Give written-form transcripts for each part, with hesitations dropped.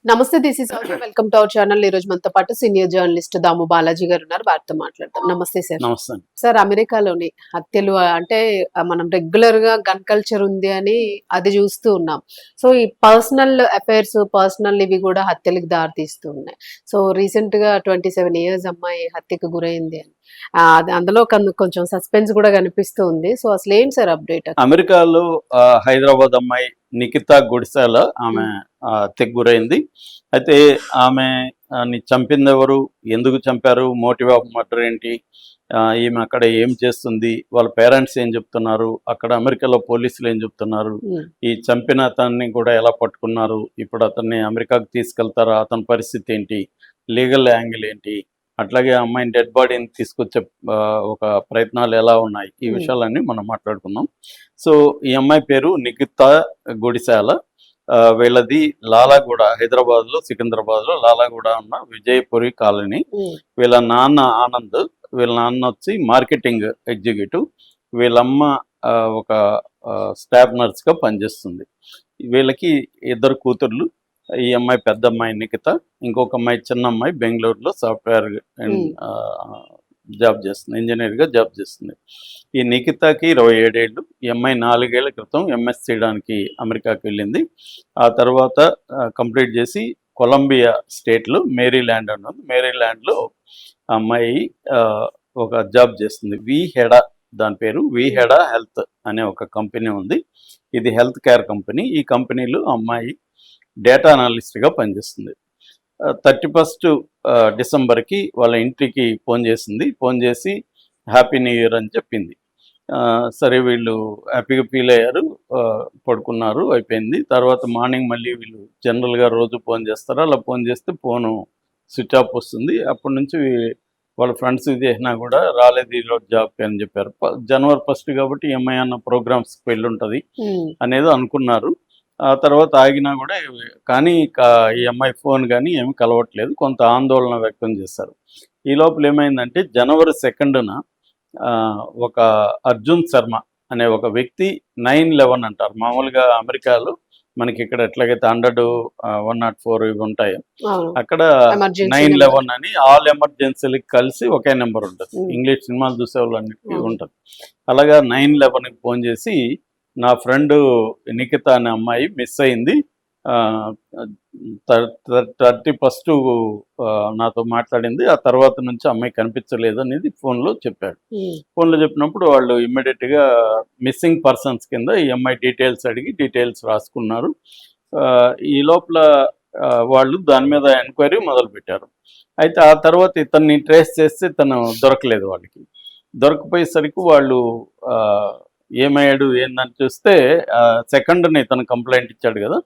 నమస్తే, this is also welcome to our channel. ఈ రోజు మనతో పాటు సీనియర్ జర్నలిస్ట్ దాము బాలాజీ గారు ఉన్నారు. వారితో మాట్లాడతాం. నమస్తే సార్. నమస్తే. సార్, అమెరికాలోని హత్యలు అంటే మనం రెగ్యులర్ గా గన్ కల్చర్ ఉంది అని అది చూస్తూ ఉన్నాం. సో ఈ పర్సనల్ అఫైర్స్, పర్సనల్ ఇవి కూడా హత్యలకు దారి తీస్తూ ఉన్నాయి. సో రీసెంట్ గా 27 years అమ్మాయి హత్యకు గురైంది అని అందులో కొంచెం సస్పెన్స్ కూడా కనిపిస్తూ ఉంది. సో అసలు ఏంటి సార్ అప్డేట్? అమెరికాలో హైదరాబాద్ అమ్మాయి నిఖితా గుడిసాల ఆమె హత్యకు గురైంది. అయితే ఆమె చంపింది ఎవరు, ఎందుకు చంపారు, మోటివ్ ఆఫ్ మర్డర్ ఏంటి, ఈమె అక్కడ ఏం చేస్తుంది, వాళ్ళ పేరెంట్స్ ఏం చెప్తున్నారు, అక్కడ అమెరికాలో పోలీసులు ఏం చెప్తున్నారు, ఈ చంపిన అతన్ని కూడా ఎలా పట్టుకున్నారు, ఇప్పుడు అతన్ని అమెరికాకు తీసుకెళ్తారా, అతని పరిస్థితి ఏంటి, లీగల్ యాంగిల్ ఏంటి, అట్లాగే అమ్మాయిని డెడ్ బాడీని తీసుకొచ్చే ఒక ప్రయత్నాలు ఎలా ఉన్నాయి, ఈ విషయాలన్నీ మనం మాట్లాడుకుందాం. సో ఈ అమ్మాయి పేరు నిఖితా గుడిసాల. వీళ్ళది లాలాగూడ, హైదరాబాద్లో సికింద్రాబాద్లో లాలాగూడ ఉన్న విజయపురి కాలనీ. వీళ్ళ నాన్న ఆనంద్, వీళ్ళ నాన్న వచ్చి మార్కెటింగ్ ఎగ్జిక్యూటివ్, వీళ్ళమ్మ ఒక స్టాఫ్ నర్స్గా పనిచేస్తుంది. వీళ్ళకి 2 కూతుర్లు. ఈ అమ్మాయి పెద్ద అమ్మాయి నిఖిత, ఇంకొక అమ్మాయి చిన్న అమ్మాయి బెంగళూరులో సాఫ్ట్వేర్ జాబ్ చేస్తుంది, ఇంజనీర్గా జాబ్ చేస్తుంది. ఈ నిఖితకి 27 ఏళ్ళు. ఈ అమ్మాయి 4 ఏళ్ల క్రితం ఎంఎస్ చేయడానికి అమెరికాకి వెళ్ళింది. ఆ తర్వాత కంప్లీట్ చేసి కొలంబియా స్టేట్లో మేరీల్యాండ్ అన్నది, మేరీల్యాండ్లో అమ్మాయి ఒక జాబ్ చేస్తుంది. విహెడా, దాని పేరు విహెడా హెల్త్ అనే ఒక కంపెనీ ఉంది. ఇది హెల్త్ కేర్ కంపెనీ. ఈ కంపెనీలో అమ్మాయి డేటా అనలిస్ట్గా పనిచేస్తుంది. 31 డిసెంబర్కి వాళ్ళ ఇంటికి ఫోన్ చేసింది. ఫోన్ చేసి హ్యాపీ న్యూ ఇయర్ అని చెప్పింది. సరే వీళ్ళు హ్యాపీగా ఫీల్ అయ్యారు, పడుకున్నారు, అయిపోయింది. తర్వాత మార్నింగ్ మళ్ళీ వీళ్ళు జనరల్గా రోజు ఫోన్ చేస్తారు. అలా ఫోన్ చేస్తే ఫోను స్విచ్ ఆఫ్ వస్తుంది. అప్పటి నుంచి వాళ్ళ ఫ్రెండ్స్ చేసినా కూడా రాలేదు ఈరోజు జాబ్కి అని చెప్పారు. జనవరి 1 కాబట్టి ఎంఐ అన్న ప్రోగ్రామ్స్కి వెళ్ళి ఉంటుంది అనేది అనుకున్నారు. ఆ తర్వాత ఆగినా కూడా కానీ ఈ అమ్మాయి ఫోన్ కానీ ఏమి కలవట్లేదు, కొంత ఆందోళన వ్యక్తం చేశారు. ఈ లోపల ఏమైందంటే జనవరి 2న ఒక అర్జున్ శర్మ అనే ఒక వ్యక్తి 911 అంటారు. మామూలుగా అమెరికాలో మనకి ఇక్కడ ఎట్లాగైతే 100, 104 ఇవి ఉంటాయో, అక్కడ 911 అని ఆల్ ఎమర్జెన్సీలకి కలిసి ఒకే నెంబర్ ఉంటుంది. ఇంగ్లీష్ సినిమాలు చూసే వాళ్ళన్నిటికీ ఉంటుంది. అలాగా 911కి ఫోన్ చేసి నా ఫ్రెండ్ నిఖిత అనే అమ్మాయి మిస్ అయింది, 31 నాతో మాట్లాడింది, ఆ తర్వాత నుంచి అమ్మాయి కనిపించలేదు అనేది ఫోన్లో చెప్పాడు. ఫోన్లో చెప్పినప్పుడు వాళ్ళు ఇమ్మీడియట్గా మిస్సింగ్ పర్సన్స్ కింద ఈ అమ్మాయి డీటెయిల్స్ అడిగి డీటెయిల్స్ రాసుకున్నారు. ఈ లోపల వాళ్ళు దాని మీద ఎంక్వైరీ మొదలుపెట్టారు. అయితే ఆ తర్వాత ఇతన్ని ట్రేస్ చేస్తే తను దొరకలేదు. వాళ్ళకి దొరకపోయేసరికి వాళ్ళు ఏమయ్యాడు ఏందని చూస్తే 2nd ఇతను కంప్లైంట్ ఇచ్చాడు కదా,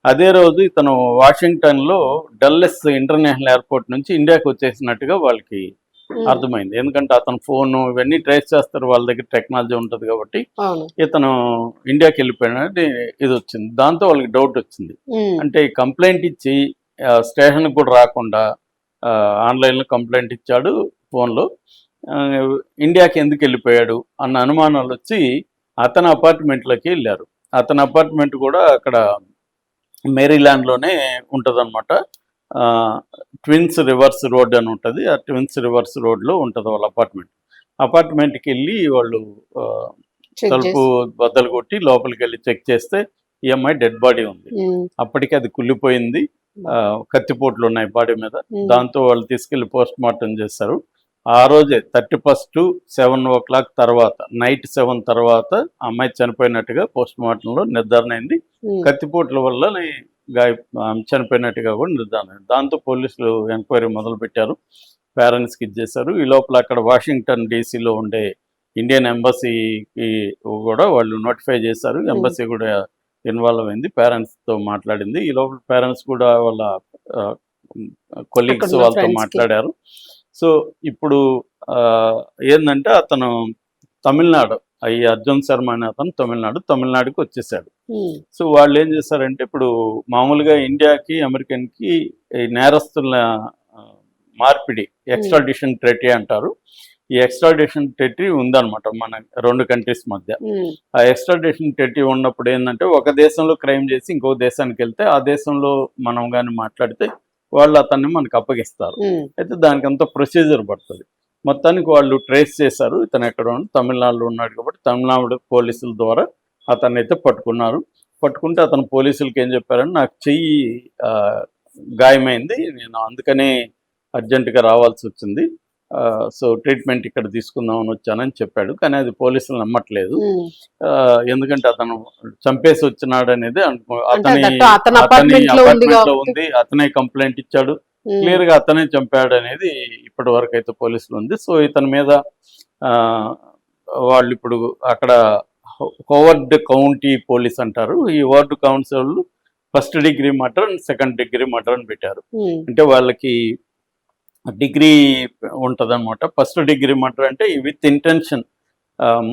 అదే రోజు ఇతను వాషింగ్టన్లో డల్లెస్ ఇంటర్నేషనల్ ఎయిర్పోర్ట్ నుంచి ఇండియాకి వచ్చేసినట్టుగా వాళ్ళకి అర్థమైంది. ఎందుకంటే అతను ఫోను ఇవన్నీ ట్రేస్ చేస్తారు, వాళ్ళ దగ్గర టెక్నాలజీ ఉంటుంది కాబట్టి ఇతను ఇండియాకి వెళ్ళిపోయినట్టు ఇది వచ్చింది. దాంతో వాళ్ళకి డౌట్ వచ్చింది. అంటే కంప్లైంట్ ఇచ్చి స్టేషన్కి కూడా రాకుండా ఆన్లైన్లో కంప్లైంట్ ఇచ్చాడు ఫోన్లో, ఇండియాకి ఎందుకు వెళ్ళిపోయాడు అన్న అనుమానాలు వచ్చి అతని అపార్ట్మెంట్లోకి వెళ్ళారు. అతని అపార్ట్మెంట్ కూడా అక్కడ మేరీల్యాండ్లోనే ఉంటుంది అనమాట. ట్విన్స్ రివర్స్ రోడ్ అని ఉంటుంది. ఆ ట్విన్స్ రివర్స్ రోడ్లో ఉంటుంది వాళ్ళ అపార్ట్మెంట్కి వెళ్ళి వాళ్ళు తలుపు బద్దలు కొట్టి లోపలికి వెళ్ళి చెక్ చేస్తే ఈ అమ్మాయి డెడ్ బాడీ ఉంది. అప్పటికి అది కుళ్ళిపోయింది, కత్తిపోట్లు ఉన్నాయి బాడీ మీద. దాంతో వాళ్ళు తీసుకెళ్ళి పోస్ట్ మార్టం చేస్తారు. ఆ రోజే 31 7 o'clock తర్వాత, నైట్ 7 తర్వాత అమ్మాయి చనిపోయినట్టుగా పోస్ట్ మార్టంలో నిర్ధారణ అయింది. కత్తిపోట్ల వల్ల చనిపోయినట్టుగా కూడా నిర్ధారణ అయింది. దాంతో పోలీసులు ఎంక్వైరీ మొదలుపెట్టారు, పేరెంట్స్కి ఇచ్చేశారు. ఈ లోపల అక్కడ వాషింగ్టన్ డీసీలో ఉండే ఇండియన్ ఎంబసీకి కూడా వాళ్ళు నోటిఫై చేశారు. ఎంబసీ కూడా ఇన్వాల్వ్ అయింది, పేరెంట్స్తో మాట్లాడింది. ఈ లోపల పేరెంట్స్ కూడా వాళ్ళ కొలీగ్స్ వాళ్ళతో మాట్లాడారు. సో ఇప్పుడు ఏంటంటే అతను తమిళనాడు, ఈ అర్జున్ శర్మ అనే అతను తమిళనాడుకి వచ్చేసాడు. సో వాళ్ళు ఏం చేశారంటే ఇప్పుడు మామూలుగా ఇండియాకి అమెరికన్కి నేరస్తుల మార్పిడి, ఎక్స్ట్రాడిషన్ ట్రీటీ అంటారు. ఈ ఎక్స్ట్రాడిషన్ ట్రీటీ ఉందన్నమాట మన 2 కంట్రీస్ మధ్య. ఆ ఎక్స్ట్రాడిషన్ ట్రీటీ ఉన్నప్పుడు ఏంటంటే ఒక దేశంలో క్రైమ్ చేసి ఇంకో దేశానికి వెళ్తే ఆ దేశంలో మనం కానీ మాట్లాడితే వాళ్ళు అతన్ని మనకు అప్పగిస్తారు. అయితే దానికి అంత ప్రొసీజర్ పడుతుంది. మొత్తానికి వాళ్ళు ట్రేస్ చేశారు, ఇతను ఎక్కడ తమిళనాడులో ఉన్నాడు కాబట్టి తమిళనాడు పోలీసుల ద్వారా అతన్ని అయితే పట్టుకున్నారు. పట్టుకుంటే అతను పోలీసులకి ఏం చెప్పారంటే నాకు చెయ్యి గాయమైంది, నేను అందుకనే అర్జెంటుగా రావాల్సి వచ్చింది, సో ట్రీట్మెంట్ ఇక్కడ తీసుకుందామని వచ్చానని చెప్పాడు. కానీ అది పోలీసులు నమ్మట్లేదు. ఎందుకంటే అతను చంపేసి వచ్చినాడు అనేది అతని అపార్ట్మెంట్లో ఉంది, అతనే కంప్లైంట్ ఇచ్చాడు, క్లియర్ గా అతనే చంపాడు అనేది ఇప్పటి వరకు అయితే పోలీసులు ఉంది. సో ఇతని మీద వాళ్ళు ఇప్పుడు అక్కడ హోవర్డ్ కౌంటీ పోలీస్ అంటారు, ఈ ward council first degree murder and second degree murder అని పెట్టారు. అంటే వాళ్ళకి డిగ్రీ ఉంటుంది అనమాట. ఫస్ట్ డిగ్రీ మర్డర్ అంటే విత్ ఇంటెన్షన్,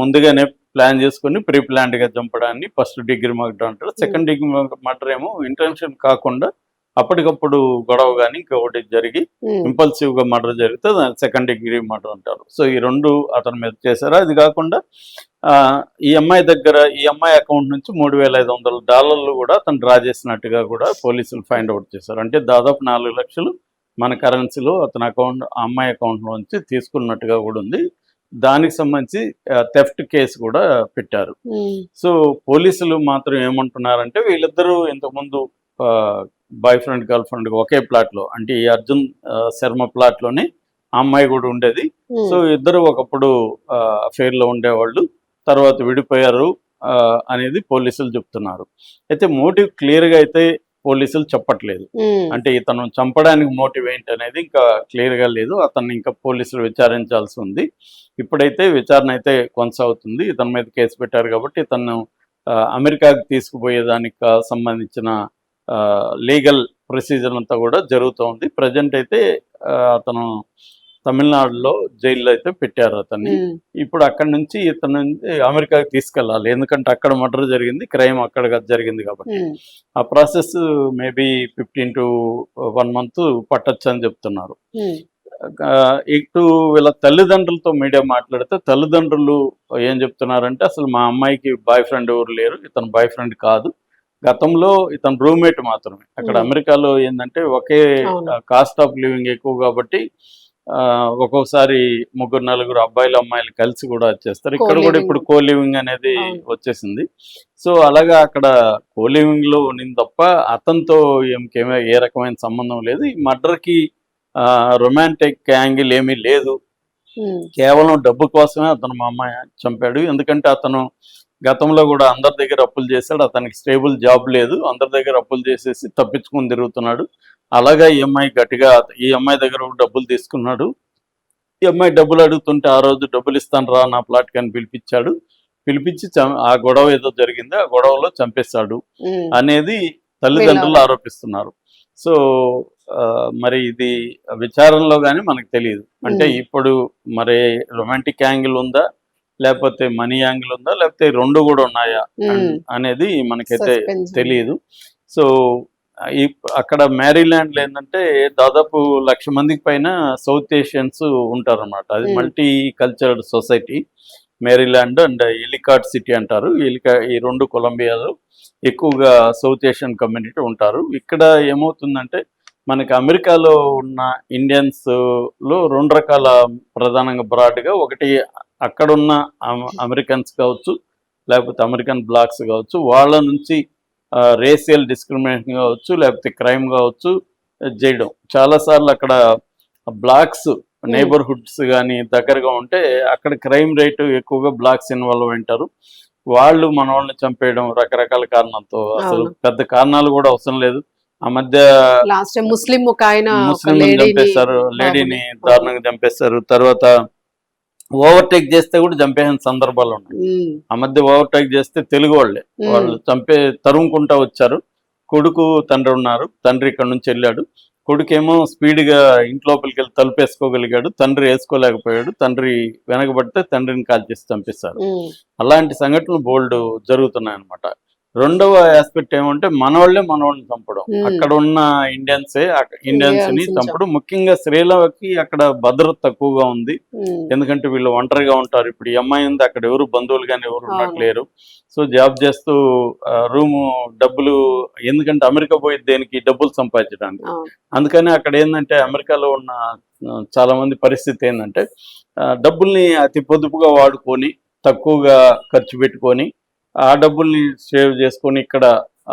ముందుగానే ప్లాన్ చేసుకుని ప్రీ ప్లాన్డ్గా చంపడాన్ని ఫస్ట్ డిగ్రీ మర్డర్ అంటారు. సెకండ్ డిగ్రీ మర్డర్ ఏమో ఇంటెన్షన్ కాకుండా అప్పటికప్పుడు గొడవ కానీ ఇంకొకటి జరిగి ఇంపల్సివ్ గా మర్డర్ జరిగితే దాన్ని సెకండ్ డిగ్రీ మర్డర్ అంటారు. సో ఈ 2 అతని మీద చేశారు. అది కాకుండా ఈ అమ్మాయి దగ్గర ఈ అమ్మాయి అకౌంట్ నుంచి $3,500 కూడా అతను డ్రా చేసినట్టుగా కూడా పోలీసులు ఫైండ్ అవుట్ చేశారు. అంటే దాదాపు 4 లక్షలు మన కరెన్సీలో అతని అకౌంట్ అమ్మాయి అకౌంట్ నుంచి తీసుకున్నట్టుగా కూడా ఉంది. దానికి సంబంధించి థెఫ్ట్ కేసు కూడా పెట్టారు. సో పోలీసులు మాత్రం ఏమంటున్నారంటే వీళ్ళిద్దరూ ఇంతకుముందు బాయ్ ఫ్రెండ్ గర్ల్ ఫ్రెండ్ ఒకే ప్లాట్ లో, అంటే ఈ అర్జున్ శర్మ ప్లాట్ లోనే ఆ అమ్మాయి కూడా ఉండేది. సో ఇద్దరు ఒకప్పుడు అఫేర్ లో ఉండేవాళ్ళు, తర్వాత విడిపోయారు అనేది పోలీసులు చెప్తున్నారు. అయితే మోటివ్ క్లియర్ గా అయితే పోలీసులు చెప్పట్లేదు. అంటే ఇతను చంపడానికి మోటివ్ ఏంటి అనేది ఇంకా క్లియర్ గా లేదు. అతన్ని ఇంకా పోలీసులు విచారించాల్సి ఉంది. ఇప్పుడైతే విచారణ అయితే కొనసాగుతుంది. ఇతని మీద కేసు పెట్టారు కాబట్టి ఇతను అమెరికాకి తీసుకుపోయేదానికి సంబంధించిన లీగల్ ప్రొసీజర్ అంతా కూడా జరుగుతోంది. ప్రజెంట్ అయితే అతను తమిళనాడులో జైల్లో అయితే పెట్టారు అతన్ని. ఇప్పుడు అక్కడి నుంచి ఇతను అమెరికాకి తీసుకెళ్ళాలి, ఎందుకంటే అక్కడ మర్డర్ జరిగింది, క్రైమ్ అక్కడ జరిగింది కాబట్టి. ఆ ప్రాసెస్ మేబీ 15 to 1 month పట్టచ్చు అని చెప్తున్నారు. ఇటు వీళ్ళ తల్లిదండ్రులతో మీడియా మాట్లాడితే తల్లిదండ్రులు ఏం చెప్తున్నారంటే అసలు మా అమ్మాయికి బాయ్ ఫ్రెండ్ ఎవరు లేరు, ఇతను బాయ్ ఫ్రెండ్ కాదు, గతంలో ఇతను రూమ్మేట్ మాత్రమే. అక్కడ అమెరికాలో ఏంటంటే ఒకే కాస్ట్ ఆఫ్ లివింగ్ ఎక్కువ కాబట్టి ఒక్కొక్కసారి 3-4 అబ్బాయిలు అమ్మాయిలు కలిసి కూడా వచ్చేస్తారు. ఇక్కడ కూడా ఇప్పుడు కో లివింగ్ అనేది వచ్చేసింది. సో అలాగా అక్కడ కో లివింగ్ లో ఉన్నది తప్ప అతనితో ఏ రకమైన సంబంధం లేదు. ఈ మర్డర్ కి రొమాంటిక్ యాంగిల్ ఏమీ లేదు, కేవలం డబ్బు కోసమే అతను మా అమ్మాయి చంపాడు. ఎందుకంటే అతను గతంలో కూడా అందరి దగ్గర అప్పులు చేశాడు, అతనికి స్టేబుల్ జాబ్ లేదు, అందరి దగ్గర అప్పులు చేసేసి తప్పించుకుని తిరుగుతున్నాడు. అలాగా ఈ అమ్మాయి గట్టిగా ఈ అమ్మాయి దగ్గర డబ్బులు తీసుకున్నాడు. ఈ అమ్మాయి డబ్బులు అడుగుతుంటే ఆ రోజు డబ్బులు ఇస్తాను రా నా ప్లాట్కి అని పిలిపించి ఆ గొడవ ఏదో జరిగింది, ఆ గొడవలో చంపేశాడు అనేది తల్లిదండ్రులు ఆరోపిస్తున్నారు. సో మరి ఇది విచారణలో కానీ మనకు తెలియదు. అంటే ఇప్పుడు మరి రొమాంటిక్ యాంగిల్ ఉందా, లేకపోతే మనీ యాంగిల్ ఉందా, లేకపోతే 2 కూడా ఉన్నాయా అనేది మనకైతే తెలియదు. సో అక్కడ మ్యారీల్యాండ్లో ఏంటంటే దాదాపు 1,00,000 మందికి పైన సౌత్ ఏషియన్స్ ఉంటారు అన్నమాట. అది multicultural society. Maryland and Ellicott city అంటారు. ఈ 2 కొలంబియాలో ఎక్కువగా సౌత్ ఏషియన్ కమ్యూనిటీ ఉంటారు. ఇక్కడ ఏమవుతుందంటే మనకి అమెరికాలో ఉన్న ఇండియన్స్ లో 2 రకాల ప్రధానంగా బ్రాడ్గా, ఒకటి అక్కడున్న అమెరికన్స్ కావచ్చు, లేకపోతే అమెరికన్ బ్లాక్స్ కావచ్చు, వాళ్ళ నుంచి రేషియల్ డిస్క్రిమినేషన్ కావచ్చు, లేకపోతే క్రైమ్ కావచ్చు చేయడం. చాలాసార్లు అక్కడ బ్లాక్స్ నైబర్హుడ్స్ కానీ దగ్గరగా ఉంటే అక్కడ క్రైమ్ రేటు ఎక్కువగా బ్లాక్స్ ఇన్వాల్వ్ ఉంటారు. వాళ్ళు మన వాళ్ళని చంపేయడం రకరకాల కారణాలతో, అసలు పెద్ద కారణాలు కూడా అవసరం లేదు. ఆ మధ్య ముస్లిం చంపేస్తారు, లేడీని దారుణంగా చంపేస్తారు. తర్వాత ఓవర్టేక్ చేస్తే కూడా చంపేసిన సందర్భాలు ఉన్నాయి. ఆ మధ్య ఓవర్టేక్ చేస్తే తెలుగు వాళ్ళు తరుముకుంటా వచ్చారు. కొడుకు తండ్రి ఉన్నారు, తండ్రి ఇక్కడ నుంచి వెళ్ళాడు, కొడుకేమో స్పీడ్గా ఇంట్లోపలికి వెళ్ళి తలుపేసుకోగలిగాడు, తండ్రి వేసుకోలేకపోయాడు, తండ్రి వెనకబడితే తండ్రిని కాల్చేసి చంపేశారు. అలాంటి సంఘటనలు బోల్డ్ జరుగుతున్నాయి అన్నమాట. రెండవ ఆస్పెక్ట్ ఏమంటే మనవాళ్ళే మనవాళ్ళని చంపడం, అక్కడ ఉన్న ఇండియన్స్ ని చంపడం. ముఖ్యంగా శ్రీలంకకి అక్కడ భద్రత తక్కువగా ఉంది, ఎందుకంటే వీళ్ళు ఒంటరిగా ఉంటారు. ఇప్పుడు ఈ అమ్మాయి ఉంది, అక్కడ ఎవరు బంధువులు కానీ ఎవరు ఉన్నట్లేరు. సో జాబ్ చేస్తూ రూము డబ్బులు, ఎందుకంటే అమెరికా పోయి దేనికి డబ్బులు సంపాదించడానికి. అందుకని అక్కడ ఏంటంటే అమెరికాలో ఉన్న చాలా మంది పరిస్థితి ఏంటంటే డబ్బుల్ని అతి పొదుపుగా వాడుకొని తక్కువగా ఖర్చు పెట్టుకొని ఆ డబ్బుల్ని సేవ్ చేసుకొని ఇక్కడ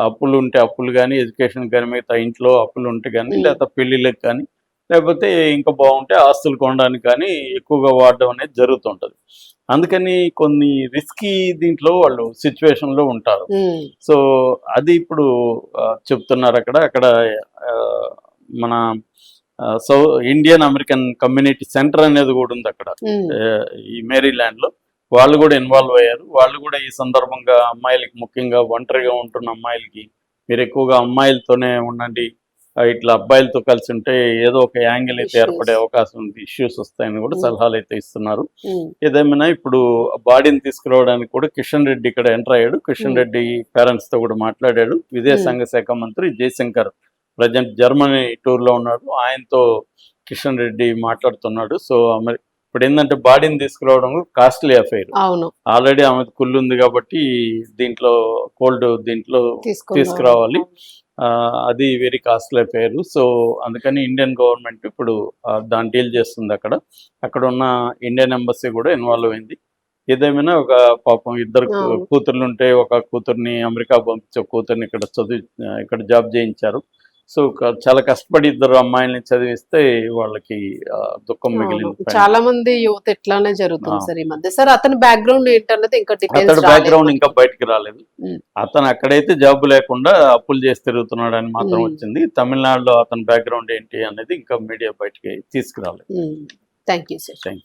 అప్పులు ఉంటే అప్పులు కానీ, ఎడ్యుకేషన్ కానీ, మిగతా ఇంట్లో అప్పులు ఉంటే కానీ, లేకపోతే పెళ్ళిళ్ళకి కానీ, లేకపోతే ఇంకా బాగుంటే ఆస్తులు కొనడానికి కానీ ఎక్కువగా వాడడం అనేది జరుగుతుంటది. అందుకని కొన్ని రిస్కీ దీంట్లో వాళ్ళు సిచ్యువేషన్లో ఉంటారు. సో అది ఇప్పుడు చెప్తున్నారు అక్కడ మన ఇండియన్ అమెరికన్ కమ్యూనిటీ సెంటర్ అనేది కూడా ఉంది అక్కడ ఈ మేరీల్యాండ్లో. వాళ్ళు కూడా ఇన్వాల్వ్ అయ్యారు. వాళ్ళు కూడా ఈ సందర్భంగా అమ్మాయిలకి, ముఖ్యంగా ఒంటరిగా ఉంటున్న అమ్మాయిలకి, మీరు ఎక్కువగా అమ్మాయిలతోనే ఉండండి, ఇట్లా అబ్బాయిలతో కలిసి ఉంటే ఏదో ఒక యాంగిల్ అయితే ఏర్పడే అవకాశం ఉంది, ఇష్యూస్ వస్తాయని కూడా సలహాలు అయితే ఇస్తున్నారు. ఏదేమైనా ఇప్పుడు బాడీని తీసుకురావడానికి కూడా కిషన్ రెడ్డి ఇక్కడ ఎంటర్ అయ్యాడు. కిషన్ రెడ్డి పేరెంట్స్ తో కూడా మాట్లాడాడు. విదేశాంగ శాఖ మంత్రి జయశంకర్ ప్రజెంట్ జర్మనీ టూర్లో ఉన్నాడు, ఆయనతో కిషన్ రెడ్డి మాట్లాడుతున్నాడు. సో ఇప్పుడు ఏంటంటే బాడీని తీసుకురావడం కాస్ట్లీ అఫైర్. ఆల్రెడీ ఆమె కుళ్ళు ఉంది కాబట్టి దీంట్లో కోల్డ్ దీంట్లో తీసుకురావాలి, అది వెరీ కాస్ట్లీ అఫైర్. సో అందుకని ఇండియన్ గవర్నమెంట్ ఇప్పుడు దాన్ని డీల్ చేస్తుంది. అక్కడ ఉన్న ఇండియన్ ఎంబసీ కూడా ఇన్వాల్వ్ అయింది. ఏదేమైనా ఒక పాపం ఇద్దరు కూతుర్లు ఉంటే ఒక కూతుర్ని అమెరికా పంపించి ఒక కూతుర్ని ఇక్కడ జాబ్ చేయించారు. సో చాలా కష్టపడి ఇద్దరు అమ్మాయిల్ని చదివిస్తే వాళ్ళకి దుఃఖం మిగిలింది. చాలా మంది యువత ఎట్లానే జరుగుతుంది సార్ ఈ మధ్య. సార్ అతని బ్యాక్గ్రౌండ్ ఏంటన్నది ఇంకా అతడి బ్యాక్గ్రౌండ్ ఇంకా బయటకు రాలేదు. అతను అక్కడైతే జాబ్ లేకుండా అప్పులు చేసి తిరుగుతున్నాడు అని మాత్రం వచ్చింది. తమిళనాడులో అతని బ్యాక్గ్రౌండ్ ఏంటి అనేది ఇంకా మీడియా బయటకి తీసుకురాలేదు. Thank you sir.